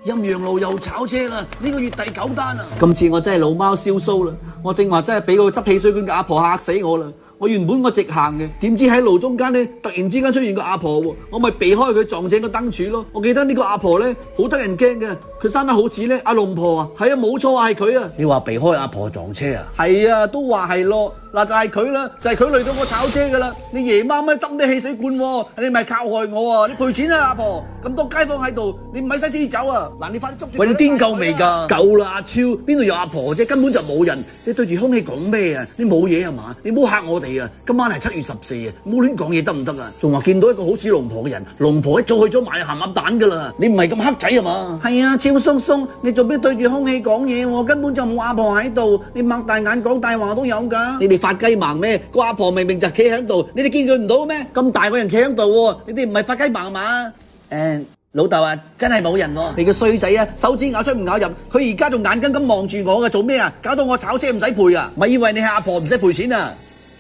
陰陽路又炒車啦，呢個月第9單啊！今次我真係老貓燒鬚啦！我正話真係俾個執汽水管嘅阿婆嚇死我啦！我原本我直行嘅，點知喺路中間咧，突然之間出現個阿婆喎，我咪避開佢撞正個燈柱咯。我記得呢個阿婆咧好得人驚嘅，佢生得好似咧阿龍婆啊，係啊冇錯係佢啊！你話避開阿婆撞車啊？係啊，都話係咯。嗱就係佢啦，就係佢累到我炒車噶啦！你夜媽媽執咩汽水罐喎？你咪靠害我啊！你賠錢啊阿婆！咁多街坊喺度，你唔使使走啊！嗱你快啲捉住！喂你癲夠未㗎？夠啦阿超，邊度有阿婆啫？根本就冇人！你對住空氣講咩啊？你冇嘢啊嘛？你唔好嚇我哋啊！今晚係7月14啊！唔好亂講嘢得唔得啊？仲話見到一個好似龍婆嘅人，龍婆一早去咗買鹹鴨蛋㗎啦！你唔係咁黑仔啊嘛？係啊，超叔叔，你做咩對住空氣講嘢喎？根本就冇阿婆喺度，你擘大眼講大話都有㗎！你哋發雞盲咩？個阿婆明明就企喺度，你哋見佢唔到咩？咁大個人企喺度喎，你哋唔係發雞盲嘛？老豆啊，真係冇人喎！你個衰仔啊，手指咬出唔咬入，佢而家仲眼金咁望住我㗎，做咩啊？搞到我炒車唔使賠啊！咪以為你係阿婆唔使賠錢啊？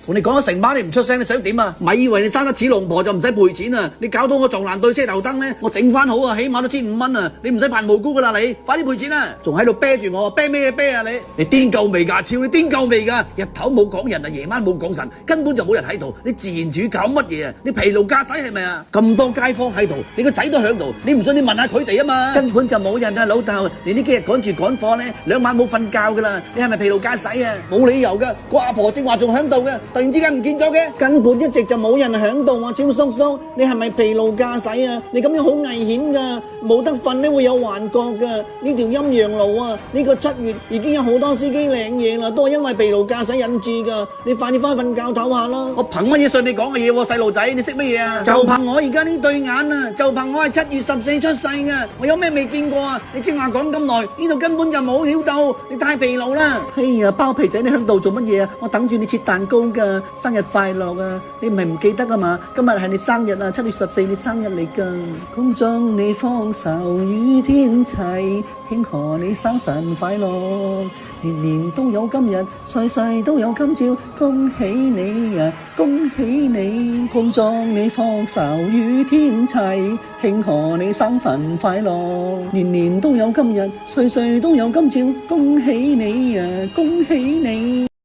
同你講咗成晚你唔出聲，你想點啊？咪以為你生得似龍婆就唔使賠錢啊？你搞到我撞爛對車頭燈咧，我整翻好啊，起碼都1500蚊啊！你唔使扮無辜噶啦，你快啲賠錢啊！仲喺度啤住我，啤咩啤啊你？你癲夠未㗎？超你癲夠未㗎？日頭冇講人啊，夜晚冇講神，根本就冇人喺度，你自言自語搞乜嘢啊？你疲勞駕駛係咪啊？咁多街坊喺度，你個仔都喺度，你唔信你問下佢哋啊嘛？根本就冇人啊，老豆！你呢幾日趕住趕貨咧，2晚冇瞓覺㗎啦！你係咪疲勞駕駛啊？冇理由㗎，個阿婆正話仲喺度嘅。突然之間唔見咗嘅，根本一直就冇人響度啊！超叔叔，你係咪疲勞駕駛啊？你咁樣好危險噶，冇得瞓咧會有幻覺噶。呢條陰陽路啊，呢個7月已經有好多司機領嘢啦，都係因為疲勞駕駛引致噶。你快啲翻去瞓覺唞下啦！我憑乜嘢信你講嘅嘢喎，細路仔，你識乜嘢啊？就憑我而家呢對眼啊，就憑我係7月14出世嘅，我有咩未見過啊？你正話講咁耐，呢度根本就冇料到，你太疲勞啦！哎呀，包皮仔，你響度做乜嘢啊？我等住你切蛋糕噶。生日快樂啊！你唔係唔記得啊嘛？今日係你生日啊，7月14你生日嚟噶。恭祝你豐壽與天齊，慶賀你生辰快樂，年年都有今日，歲歲都有今朝，恭喜你啊！恭喜你，恭祝你豐壽與天齊，慶賀你生辰快樂，年年都有今日，歲歲都有今朝，恭喜你啊！恭喜你。